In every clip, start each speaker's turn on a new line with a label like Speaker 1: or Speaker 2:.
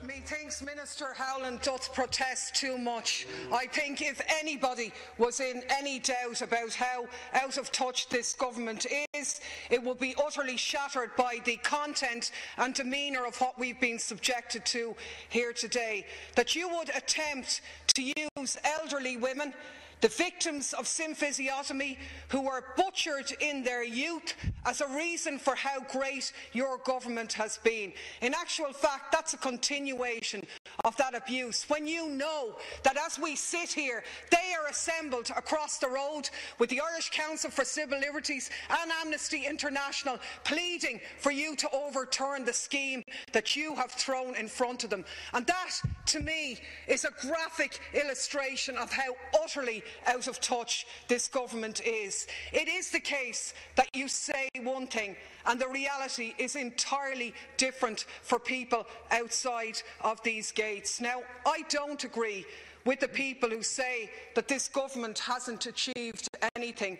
Speaker 1: Methinks Minister Howland doth protest too much. I think if anybody was in any doubt about how out of touch this government is, it will be utterly shattered by the content and demeanour of what we've been subjected to here today. That you would attempt to use elderly women, the victims of symphysiotomy who were butchered in their youth, as a reason for how great your government has been. In actual fact, that's a continuation of that abuse, when you know that as we sit here, they are assembled across the road with the Irish Council for Civil Liberties and Amnesty International pleading for you to overturn the scheme that you have thrown in front of them. And that, to me, is a graphic illustration of how utterly out of touch this government is. It is the case that you say one thing and the reality is entirely different for people outside of these gates. Now, I don't agree with the people who say that this government hasn't achieved anything.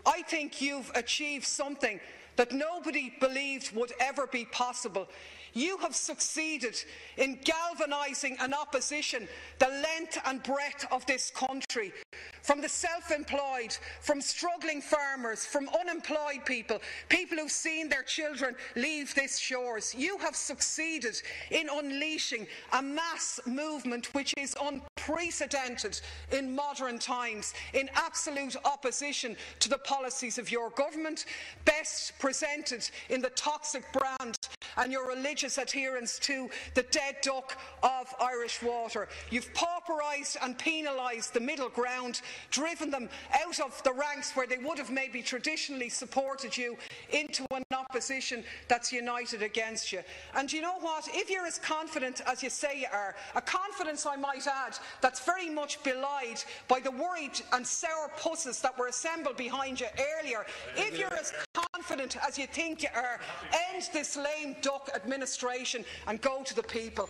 Speaker 1: I think you've achieved something that nobody believed would ever be possible. You have succeeded in galvanizing an opposition the length and breadth of this country, from the self-employed, from struggling farmers, from unemployed people, people who've seen their children leave this shores. You have succeeded in unleashing a mass movement which is unprecedented in modern times, in absolute opposition to the policies of your government, best presented in the toxic brand and your religious adherence to the dead duck of Irish water. You've pauperised and penalised the middle ground, driven them out of the ranks where they would have maybe traditionally supported you into an opposition that's united against you. And you know what? If you're as confident as you say you are, a confidence, I might add, that's very much belied by the worried and sour pusses that were assembled behind you earlier, if you're as confident as you think you are, end this lame duck administration and go to the people.